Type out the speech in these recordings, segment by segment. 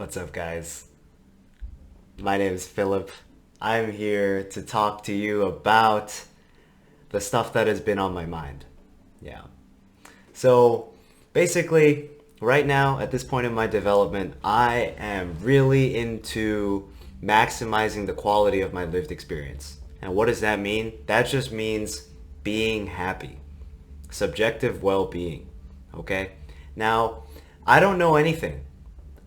What's up, guys? My name is Philip. I'm here to talk to you about the stuff that has been on my mind. Yeah. So, basically, right now, at this point in my development, I am really into maximizing the quality of my lived experience. And what does that mean? That just means being happy. Subjective well-being. Okay? Now, I don't know anything.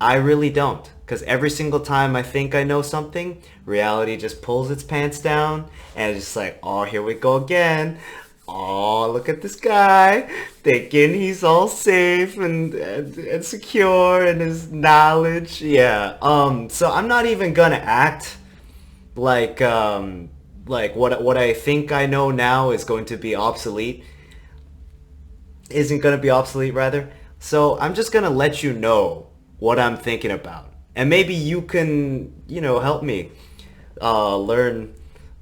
I really don't. Because every single time I think I know something, reality just pulls its pants down and it's just like, oh, here we go again. Oh, look at this guy thinking he's all safe and secure in his knowledge. Yeah. So I'm not even gonna act like what I think I know now is going to be obsolete. Isn't gonna be obsolete rather. So I'm just gonna let you know what I'm thinking about. And maybe you can, help me learn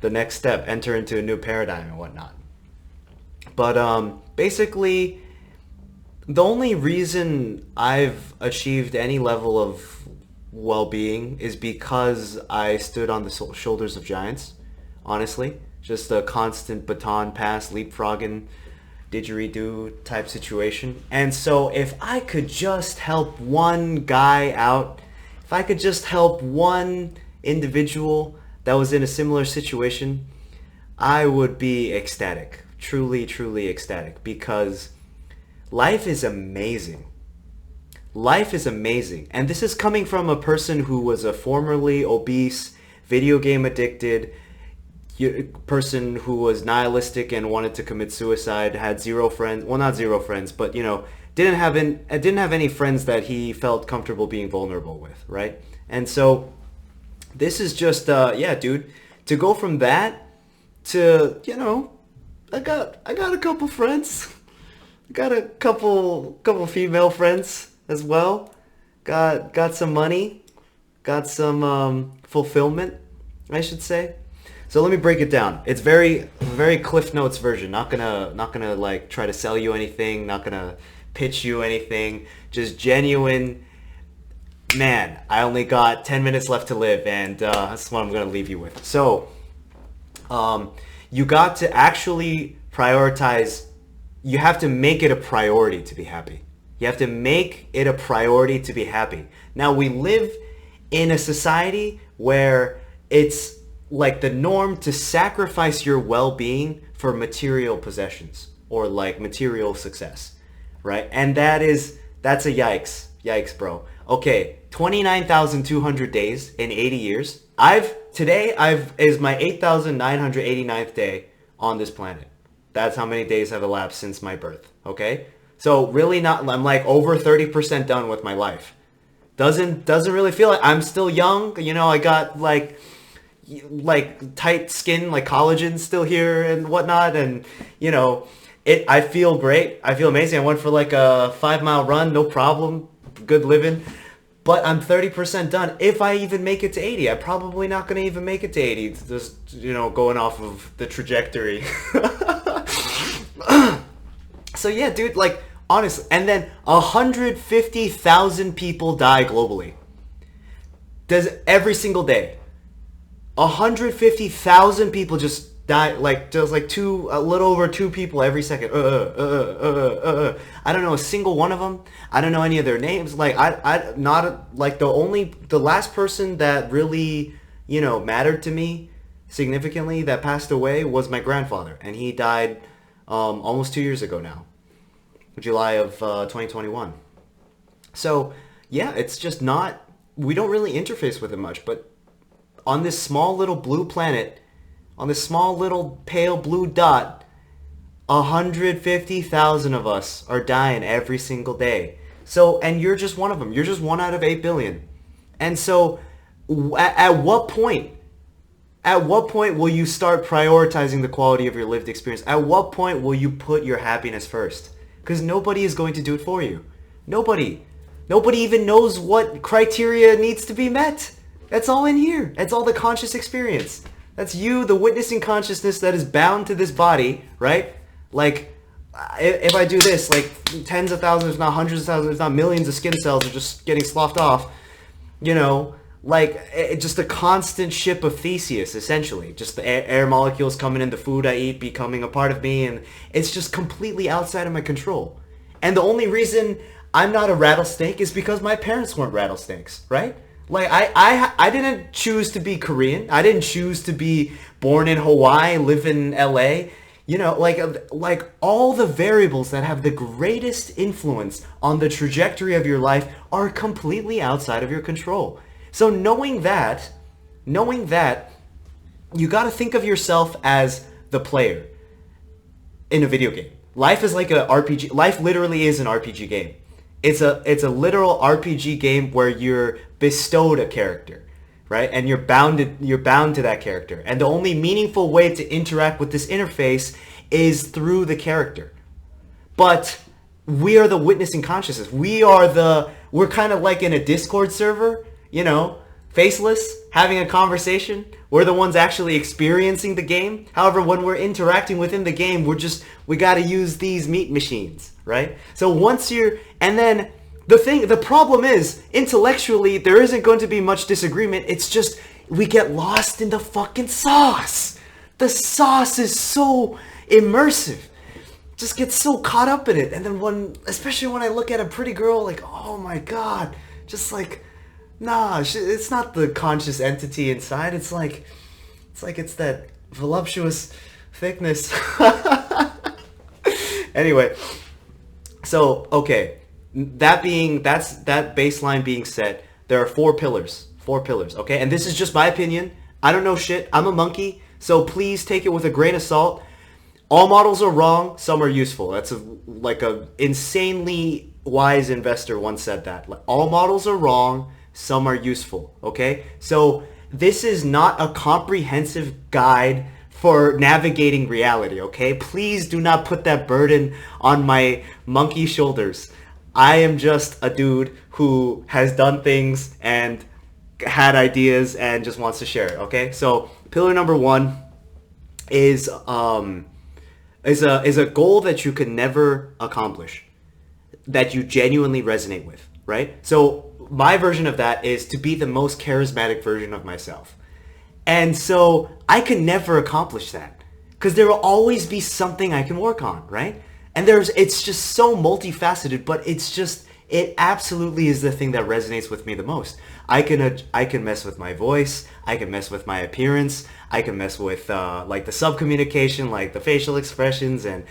the next step, enter into a new paradigm and whatnot. But basically, the only reason I've achieved any level of well-being is because I stood on the shoulders of giants, honestly. Just a constant baton pass, leapfrogging, didgeridoo type situation. And so if I could just help one guy out, if I could just help one individual that was in a similar situation, I would be ecstatic. Truly, truly ecstatic. Because life is amazing. Life is amazing. And this is coming from a person who was a formerly obese, video game addicted person who was nihilistic and wanted to commit suicide, had zero friends, well, not zero friends, but didn't have any friends that he felt comfortable being vulnerable with, right? And so this is just yeah, dude, to go from that to, I got a couple friends. I got a couple female friends as well. Got some money, got some fulfillment, I should say. So let me break it down. It's very Cliff Notes version. Not gonna like try to sell you anything. Not gonna pitch you anything. Just genuine. Man, I only got 10 minutes left to live, and that's what I'm gonna leave you with. So, you got to actually prioritize. You have to make it a priority to be happy. You have to make it a priority to be happy. Now we live in a society where it's like the norm to sacrifice your well-being for material possessions or like material success, right? And that's a yikes, bro. Okay, 29,200 days in 80 years. Today is my 8,989th day on this planet. That's how many days have elapsed since my birth, okay? So really I'm like over 30% done with my life. Doesn't really feel like I'm still young. I got like tight skin, like collagen still here and whatnot, and I feel great. I feel amazing. I went for like a 5-mile run, no problem, good living. But I'm 30% done. If I even make it to 80, I'm probably not gonna even make it to 80. Just going off of the trajectory. So yeah, dude, like honestly, and then 150,000 people die globally. Does every single day. 150,000 people just die, a little over 2 people every second. I don't know a single one of them. I don't know any of their names. Like the last person that really, mattered to me significantly that passed away was my grandfather, and he died almost 2 years ago now, July of 2021. So yeah, it's just not. We don't really interface with him much, but on this small little blue planet, on this small little pale blue dot, 150,000 of us are dying every single day. So, and you're just one of them. You're just one out of 8 billion. And so, at what point will you start prioritizing the quality of your lived experience? At what point will you put your happiness first? Because nobody is going to do it for you. Nobody even knows what criteria needs to be met. That's all in here. That's all the conscious experience. That's you, the witnessing consciousness that is bound to this body, right? Like, if I do this, like tens of thousands, if not hundreds of thousands, if not millions of skin cells are just getting sloughed off. you know, like just a constant ship of Theseus, essentially. Just the air molecules coming in the food I eat, becoming a part of me, and it's just completely outside of my control. And the only reason I'm not a rattlesnake is because my parents weren't rattlesnakes, right? Like I didn't choose to be Korean. I didn't choose to be born in Hawaii, live in LA. You know, like all the variables that have the greatest influence on the trajectory of your life are completely outside of your control. So knowing that, you got to think of yourself as the player in a video game. Life is like a RPG. Life literally is an RPG game. It's a literal RPG game where you're bestowed a character, right? And you're bound to that character. And the only meaningful way to interact with this interface is through the character. But we are the witnessing consciousness. We're kind of like in a Discord server, you know, faceless, having a conversation. We're the ones actually experiencing the game. However, when we're interacting within the game, we got to use these meat machines, right? So and then the problem is, intellectually, there isn't going to be much disagreement. It's just, we get lost in the fucking sauce. The sauce is so immersive. Just get so caught up in it. And then especially when I look at a pretty girl, like, oh my God, just like, nah, it's not the conscious entity inside. It's that voluptuous thickness. Anyway, so okay, that baseline being set, there are four pillars. Okay, and this is just my opinion. I don't know shit. I'm a monkey, so please take it with a grain of salt. All models are wrong. Some are useful. That's a insanely wise investor once said that. Like, all models are wrong. Some are useful, okay? So this is not a comprehensive guide for navigating reality, okay? Please do not put that burden on my monkey shoulders. I am just a dude who has done things and had ideas and just wants to share it, okay? So pillar number one is a goal that you can never accomplish, that you genuinely resonate with, right? So my version of that is to be the most charismatic version of myself. And so I can never accomplish that because there will always be something I can work on, right? And it's just so multifaceted, but it absolutely is the thing that resonates with me the most. I can mess with my voice. I can mess with my appearance. I can mess with like the subcommunication, like the facial expressions, and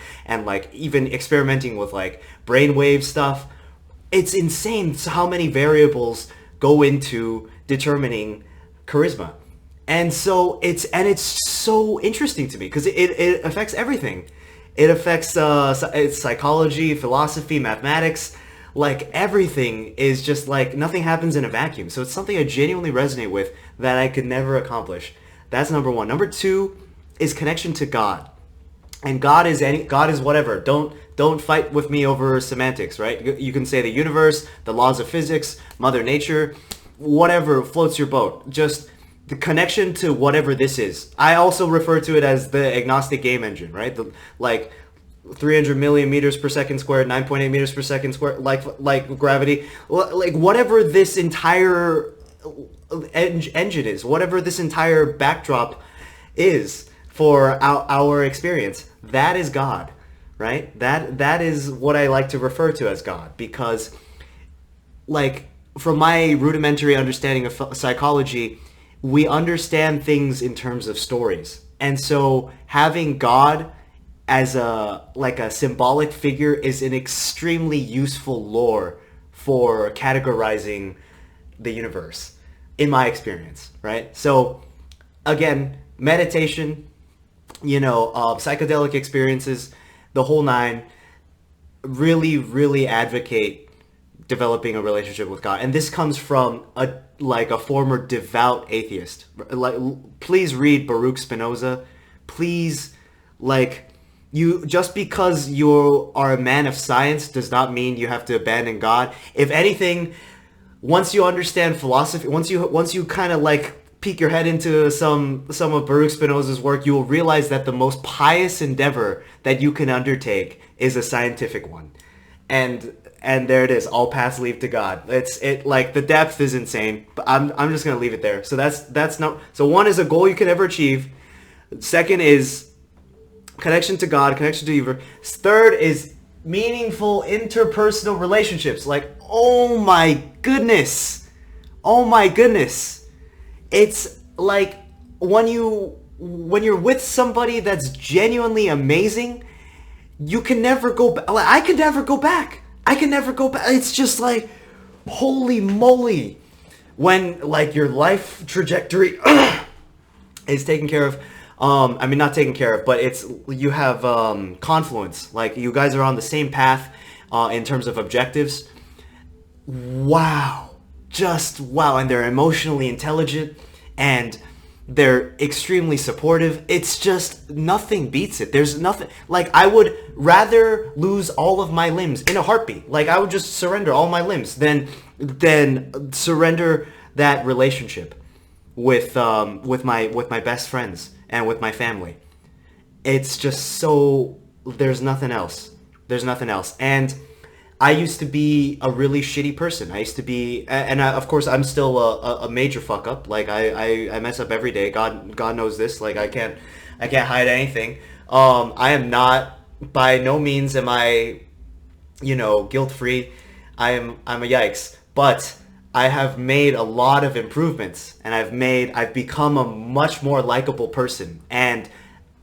like even experimenting with like brainwave stuff. It's insane how many variables go into determining charisma. And so it's so interesting to me because it affects everything. It affects it's psychology, philosophy, mathematics. Like everything is just like nothing happens in a vacuum. So it's something I genuinely resonate with that I could never accomplish. That's number one. Number two is connection to God. And God is whatever. Don't fight with me over semantics, right? You can say the universe, the laws of physics, Mother Nature, whatever floats your boat. Just the connection to whatever this is. I also refer to it as the agnostic game engine, right? Like 300 million meters per second squared, 9.8 meters per second squared, like gravity, like whatever this entire engine is, whatever this entire backdrop is for our experience, that is God, right? That is what I like to refer to as God, because like from my rudimentary understanding of psychology, we understand things in terms of stories. And so having God as a symbolic figure is an extremely useful lore for categorizing the universe, in my experience, right? So again, meditation, psychedelic experiences, the whole nine, really, really advocate developing a relationship with God. And this comes from a former devout atheist. Like, please read Baruch Spinoza. Please, just because you are a man of science does not mean you have to abandon God. If anything, once you understand philosophy, once you kind of peek your head into some of Baruch Spinoza's work, you will realize that the most pious endeavor that you can undertake is a scientific one. And And there it is. All paths lead to God. It like the depth is insane. But I'm just gonna leave it there. So that's no. So one is a goal you can never achieve. Second is connection to God, connection to you. Third is meaningful interpersonal relationships. Like, oh my goodness. Oh my goodness. It's like when you're with somebody that's genuinely amazing, you can never go back. Like, I can never go back. I can never go back. It's just like, holy moly. When like your life trajectory is taken care of. I mean, not taken care of, but you have confluence. Like, you guys are on the same path in terms of objectives. Wow. Just wow. And they're emotionally intelligent and they're extremely supportive. It's just, nothing beats it. There's nothing. Like, I would rather lose all of my limbs in a heartbeat. Like, I would just surrender all my limbs than surrender that relationship with my best friends and with my family. It's just so, there's nothing else. There's nothing else. And I used to be a really shitty person. I used to be, and of course I'm still a major fuck up. Like, I mess up every day. God knows this. Like, I can't hide anything. I am not, by no means am I, guilt free. I'm a yikes. But I have made a lot of improvements, and I've become a much more likable person. And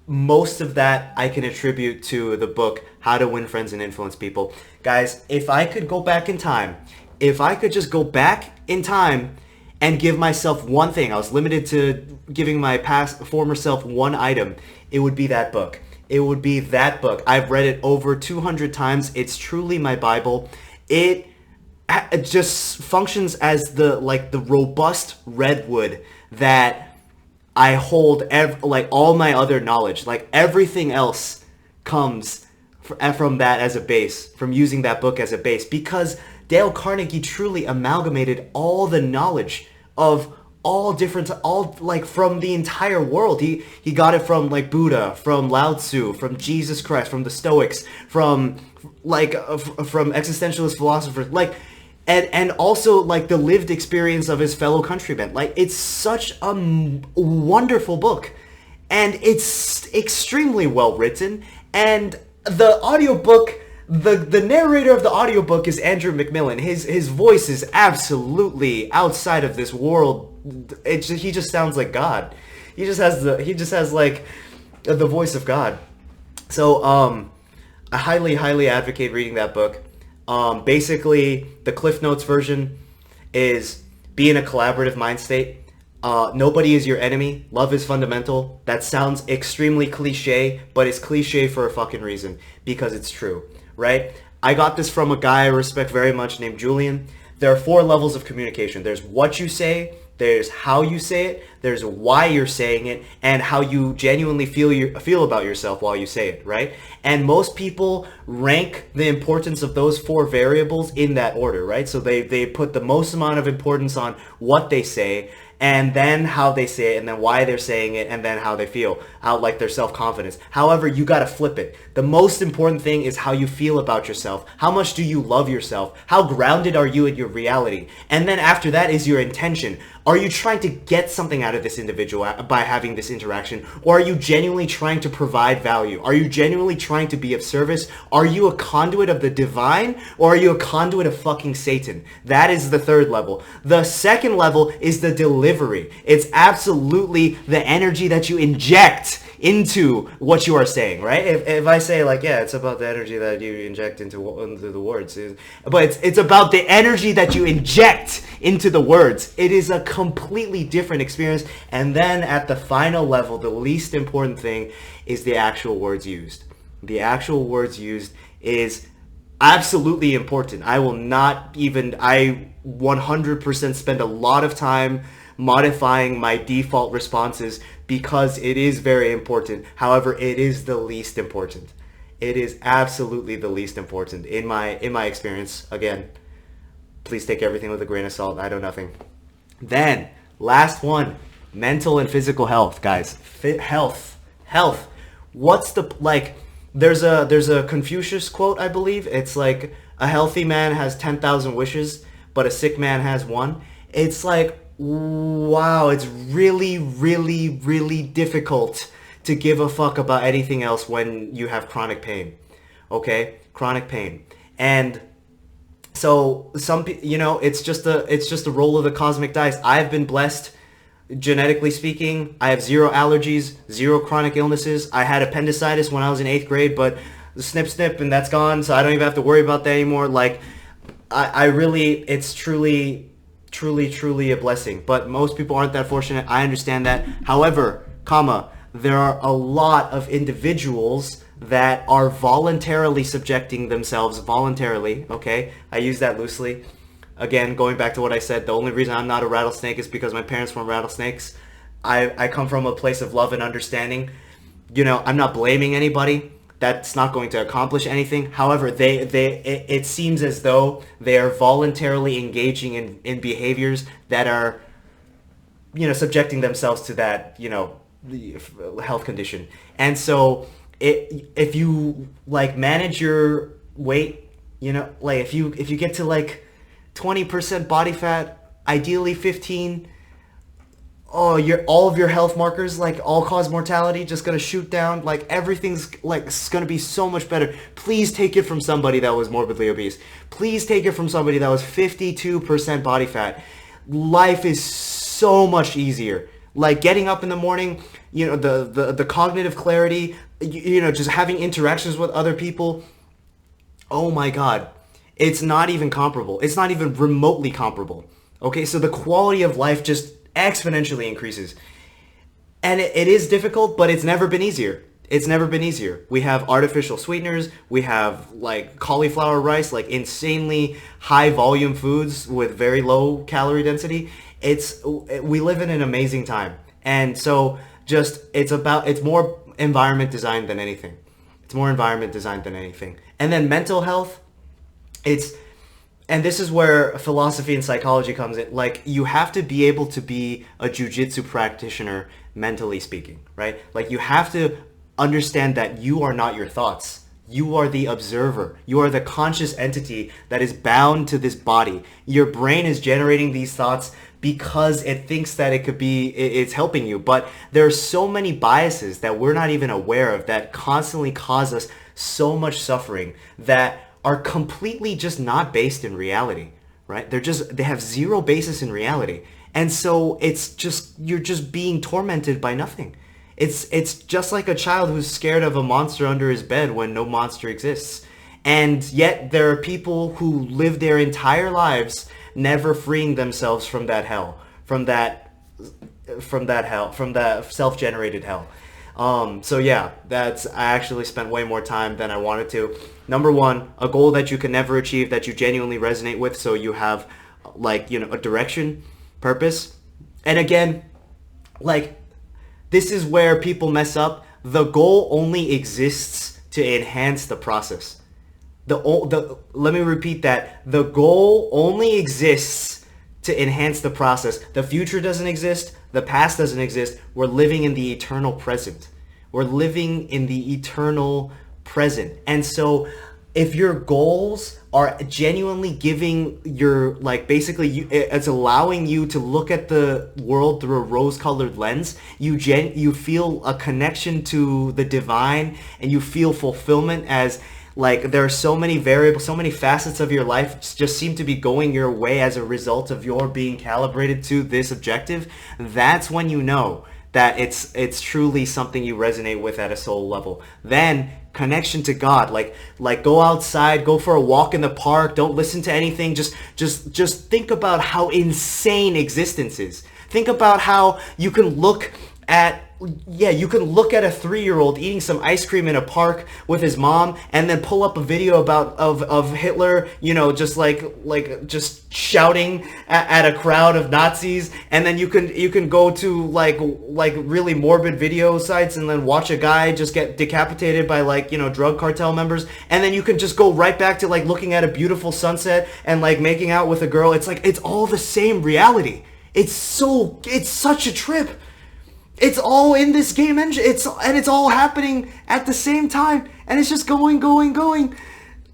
most of that I can attribute to the book, How to Win Friends and Influence People. Guys, if I could go back in time, if I could just go back in time and give myself one thing, I was limited to giving my former self one item, it would be that book. It would be that book. I've read it over 200 times. It's truly my Bible. It just functions as the robust redwood that I hold all my other knowledge. Like, everything else comes from that as a base, from using that book as a base, because Dale Carnegie truly amalgamated all the knowledge of all from the entire world. He got it from like Buddha, from Lao Tzu, from Jesus Christ, from the Stoics, from existentialist philosophers, and also like the lived experience of his fellow countrymen. Like, it's such a wonderful book, and it's extremely well written. And the audiobook, the narrator of the audiobook is Andrew McMillan. His voice is absolutely outside of this world. He just sounds like God. He just has like the voice of God. So I highly advocate reading that book. Basically, the Cliff Notes version is be in a collaborative mind state. Nobody is your enemy. Love is fundamental. That sounds extremely cliche, but it's cliche for a fucking reason, because it's true, right? I got this from a guy I respect very much named Julian. There are 4 levels of communication. There's what you say, there's how you say it, there's why you're saying it, and how you genuinely feel about yourself while you say it, right? And most people rank the importance of those 4 variables in that order, right? So they put the most amount of importance on what they say, and then how they say it, and then why they're saying it, and then how they feel, how like their self-confidence. However, you gotta flip it. The most important thing is how you feel about yourself. How much do you love yourself? How grounded are you in your reality? And then after that is your intention. Are you trying to get something out of this individual by having this interaction? Or are you genuinely trying to provide value? Are you genuinely trying to be of service? Are you a conduit of the divine? Or are you a conduit of fucking Satan? That is the 3rd level. The 2nd level is the delivery. It's absolutely the energy that you inject into what you are saying, right? If I say like, yeah, it's about the energy that you inject into the words, but it's about the energy that you inject into the words. It is a completely different experience. And then at the final level, the least important thing is the actual words used. The actual words used is absolutely important. I 100% spend a lot of time modifying my default responses because it is very important. However, it is the least important. It is absolutely the least important in my experience. Again, please take everything with a grain of salt. I know nothing. Then, last one, mental and physical health, guys. Health. What's the, like, there's a Confucius quote, I believe. It's like, a healthy man has 10,000 wishes, but a sick man has one. It's like, wow, it's really, really, really difficult to give a fuck about anything else when you have chronic pain. Okay? Chronic pain. And so it's just a roll of the cosmic dice. I've been blessed, genetically speaking. I have zero allergies, zero chronic illnesses. I had appendicitis when I was in 8th grade, but snip snip and that's gone, so I don't even have to worry about that anymore. Like, I really, it's truly, truly, truly a blessing. But most people aren't that fortunate. I understand that. However, there are a lot of individuals that are voluntarily subjecting themselves voluntarily, okay? I use that loosely. Again, going back to what I said, the only reason I'm not a rattlesnake is because my parents were rattlesnakes. I come from a place of love and understanding. I'm not blaming anybody. That's not going to accomplish anything. However, it seems as though they are voluntarily engaging in behaviors that are, subjecting themselves to that, the health condition. And so if you like manage your weight, like if you get to like 20% body fat, ideally 15, all of your health markers, like all-cause mortality, just gonna shoot down. Like everything's like it's gonna be so much better. Please take it from somebody that was morbidly obese. Please take it from somebody that was 52% body fat. Life is so much easier. Like getting up in the morning, the cognitive clarity, just having interactions with other people. Oh my God, it's not even comparable. It's not even remotely comparable. Okay, so the quality of life just exponentially increases. And it is difficult, but it's never been easier. It's never been easier. We have artificial sweeteners. We have like cauliflower rice, like insanely high volume foods with very low calorie density. We live in an amazing time. And so it's more environment design than anything. It's more environment design than anything. And then mental health, and this is where philosophy and psychology comes in. Like, you have to be able to be a jujitsu practitioner, mentally speaking, right? Like, you have to understand that you are not your thoughts. You are the observer. You are the conscious entity that is bound to this body. Your brain is generating these thoughts because it thinks that it's helping you. But there are so many biases that we're not even aware of that constantly cause us so much suffering that are completely just not based in reality, right? They have zero basis in reality. And so you're just being tormented by nothing. It's just like a child who's scared of a monster under his bed when no monster exists. And yet there are people who live their entire lives never freeing themselves from that hell, from that self-generated hell. So yeah, I actually spent way more time than I wanted to. Number one, a goal that you can never achieve that you genuinely resonate with, so you have like, a direction, purpose. And again, like, this is where people mess up. The goal only exists to enhance the process. Let me repeat that. The goal only exists to enhance the process. The future doesn't exist. The past doesn't exist. We're living in the eternal present. We're living in the eternal present. And so if your goals are genuinely giving it's allowing you to look at the world through a rose-colored lens, you feel a connection to the divine, and you feel fulfillment as like there are so many variables, so many facets of your life just seem to be going your way as a result of your being calibrated to this objective. That's when you know that it's truly something you resonate with at a soul level. Then connection to God, like go outside, go for a walk in the park, don't listen to anything, just think about how insane existence is. Think about how you can look at a 3-year-old eating some ice cream in a park with his mom, and then pull up a video of Hitler, just shouting at a crowd of Nazis, and then you can go to like really morbid video sites and then watch a guy just get decapitated by drug cartel members, and then you can just go right back to like looking at a beautiful sunset and like making out with a girl. It's like it's all the same reality. It's such a trip. It's all in this game engine. It's all happening at the same time, and it's just going,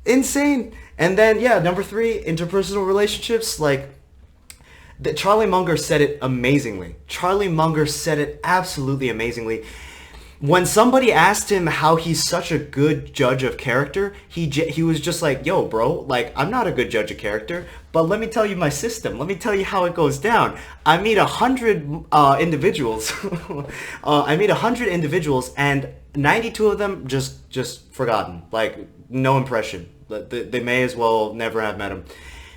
insane. And then, yeah, number three, interpersonal relationships. Like, Charlie Munger said it amazingly. Charlie Munger said it absolutely amazingly. When somebody asked him how he's such a good judge of character, he was just like, "Yo, bro, like I'm not a good judge of character, but let me tell you my system. Let me tell you how it goes down. I meet 100 individuals. I meet 100 individuals, and 92 of them just forgotten. Like no impression. They may as well never have met him.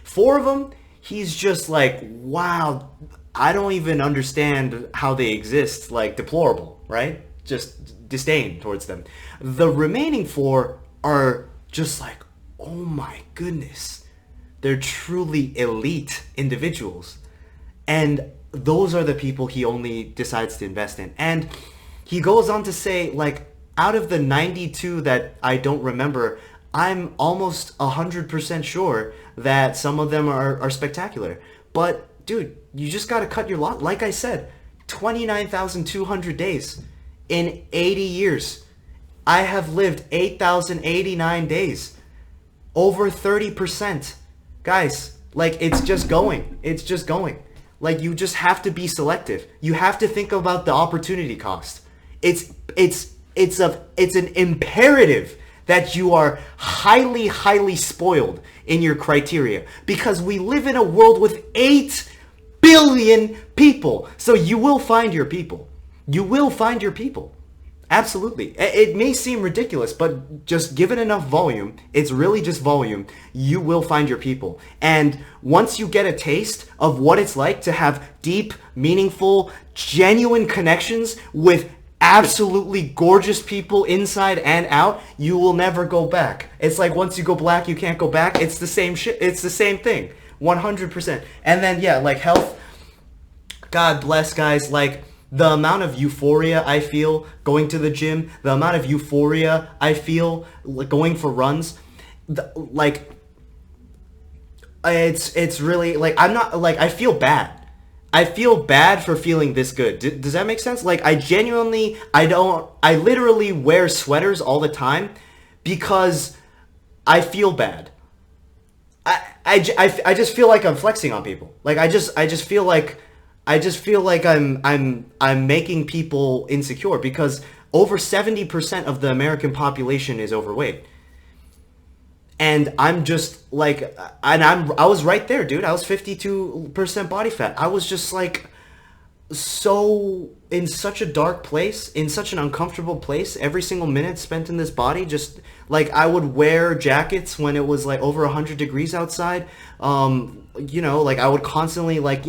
4 of them, he's just like, wow, I don't even understand how they exist. Like deplorable, right? Just disdain towards them. The remaining 4 are just like, oh my goodness, they're truly elite individuals. And those are the people he only decides to invest in. And he goes on to say, like, out of the 92 that I don't remember, I'm almost 100% sure that some of them are spectacular. But, dude, you just gotta cut your lot. Like I said, 29,200 days. In 80 years, I have lived 8,089 days. Over 30%. Guys, like, it's just going. It's just going. Like, you just have to be selective. You have to think about the opportunity cost. It's an imperative that you are highly spoiled in your criteria, because we live in a world with 8 billion people. So you will find your people. You will find your people. Absolutely. It may seem ridiculous, but just given enough volume, it's really just volume, you will find your people. And once you get a taste of what it's like to have deep, meaningful, genuine connections with absolutely gorgeous people inside and out, you will never go back. It's like once you go black, you can't go back. It's the same shit. It's the same thing. 100%. And then, yeah, like health, God bless, guys. Like, the amount of euphoria I feel going to the gym, the amount of euphoria I feel like going for runs, like, it's really, like, I'm not, like, I feel bad. I feel bad for feeling this good. Does that make sense? Like, I literally wear sweaters all the time because I feel bad. I just feel like I'm flexing on people. Like, I just feel like I'm making people insecure because over 70% of the American population is overweight. And I'm just like, I was right there, dude. I was 52% body fat. I was just like so in such a dark place, in such an uncomfortable place. Every single minute spent in this body, just like I would wear jackets when it was like over 100 degrees outside. Like I would constantly like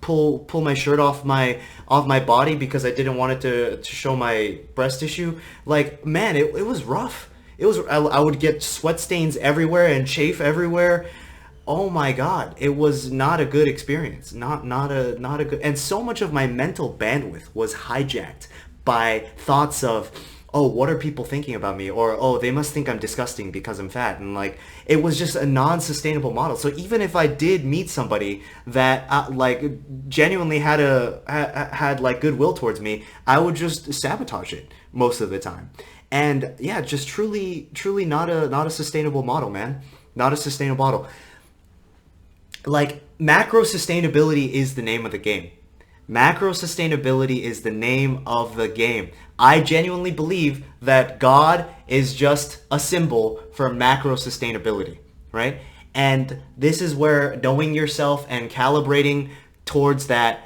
pull my shirt off my body because I didn't want it to show my breast tissue. Like, man, it was rough. I would get sweat stains everywhere and chafe everywhere. Oh my God, it was not a good experience. Not a good. And so much of my mental bandwidth was hijacked by thoughts of, oh, what are people thinking about me? Or, oh, they must think I'm disgusting because I'm fat. And like, it was just a non-sustainable model. So even if I did meet somebody that like genuinely had like goodwill towards me, I would just sabotage it most of the time. And yeah, just truly not a sustainable model, man. Not a sustainable model. Like, macro sustainability is the name of the game. Macro sustainability is the name of the game. I genuinely believe that God is just a symbol for macro sustainability, right? And this is where knowing yourself and calibrating towards that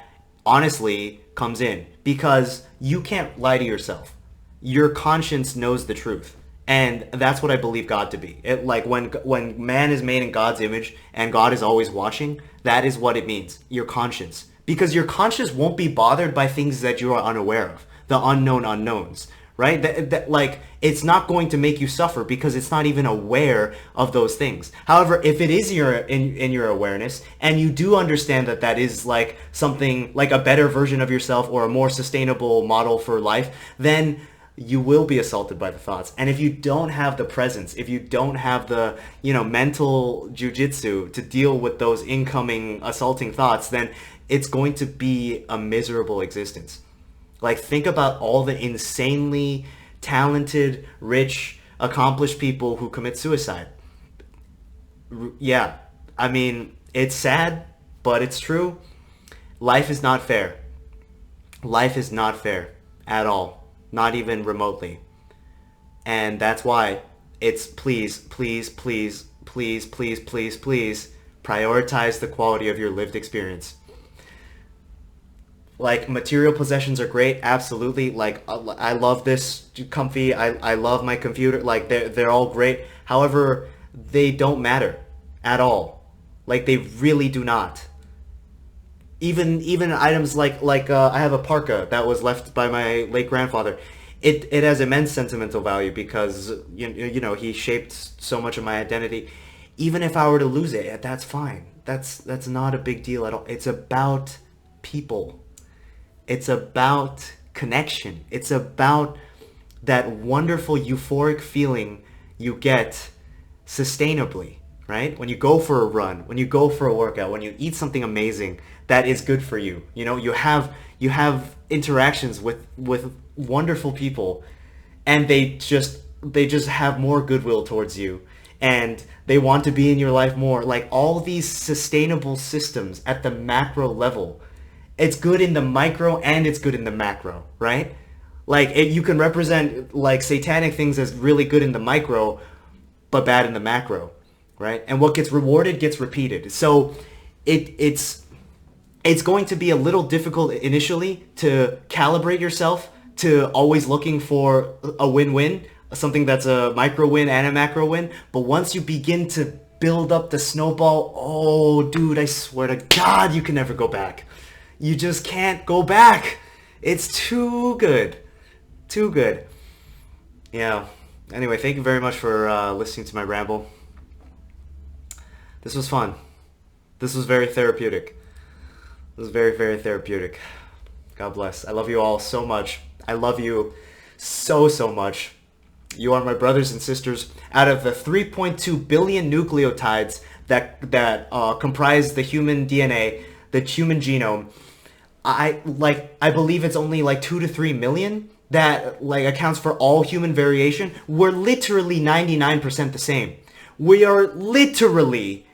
honestly comes in, because you can't lie to yourself. Your conscience knows the truth. And that's what I believe God to be. It, like, when man is made in God's image and God is always watching, that is what it means. Your conscience. Because your conscience won't be bothered by things that you are unaware of. The unknown unknowns. Right? Like, it's not going to make you suffer because it's not even aware of those things. However, if it is in your awareness and you do understand that is like something like a better version of yourself or a more sustainable model for life, then you will be assaulted by the thoughts. And if you don't have the presence, if you don't have the, mental jujitsu to deal with those incoming assaulting thoughts, then it's going to be a miserable existence. Like, think about all the insanely talented, rich, accomplished people who commit suicide. Yeah, I mean, it's sad, but it's true. Life is not fair. Life is not fair at all, not even remotely. And that's why it's please, please, please, please, please, please, please prioritize the quality of your lived experience. Like, material possessions are great, absolutely. Like, I love this comfy. I love my computer. Like, they're all great. However, they don't matter at all. Like, they really do not. Even items like I have a parka that was left by my late grandfather. It has immense sentimental value because you know he shaped so much of my identity. Even if I were to lose it, that's fine. That's not a big deal at all. It's about people. It's about connection. It's about that wonderful euphoric feeling you get sustainably, right? When you go for a run, when you go for a workout, when you eat something amazing that is good for you. You know, you have interactions with wonderful people, and they just have more goodwill towards you, and they want to be in your life more. Like, all these sustainable systems at the macro level. It's good in the micro and it's good in the macro, right? Like, you can represent like satanic things as really good in the micro, but bad in the macro, right? And what gets rewarded gets repeated. So it's going to be a little difficult initially to calibrate yourself to always looking for a win-win, something that's a micro win and a macro win. But once you begin to build up the snowball, oh, dude, I swear to God, you can never go back. You just can't go back. It's too good. Too good. Yeah. Anyway, thank you very much for listening to my ramble. This was fun. This was very therapeutic. This was very, very therapeutic. God bless. I love you all so much. I love you so, so much. You are my brothers and sisters. Out of the 3.2 billion nucleotides that comprise the human DNA, the human genome, I believe it's only like 2 to 3 million that like accounts for all human variation. We're literally 99% the same. We are literally,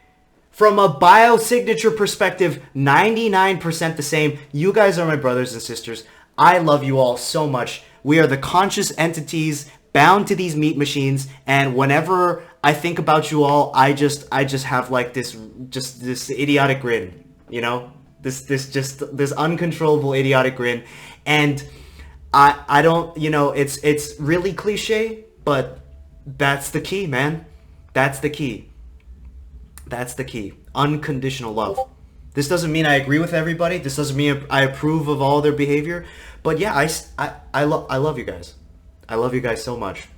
from a biosignature perspective, 99% the same. You guys are my brothers and sisters. I love you all so much. We are the conscious entities bound to these meat machines, and whenever I think about you all, I just have like this idiotic grin, you know? This uncontrollable idiotic grin. And I don't, you know, it's really cliche, but that's the key, man. That's the key. That's the key. Unconditional love. This doesn't mean I agree with everybody. This doesn't mean I approve of all their behavior. But yeah, I love you guys. I love you guys so much.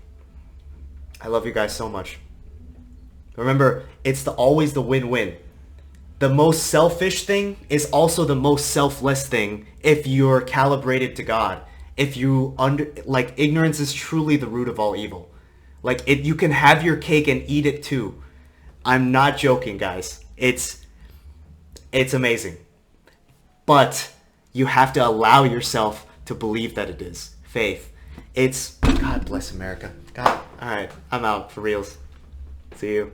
I love you guys so much. Remember, it's always the win-win. The most selfish thing is also the most selfless thing if you're calibrated to God. If you ignorance is truly the root of all evil. Like, you can have your cake and eat it too. I'm not joking, guys. It's amazing. But you have to allow yourself to believe that it is. Faith. God bless America. God. All right. I'm out for reals. See you.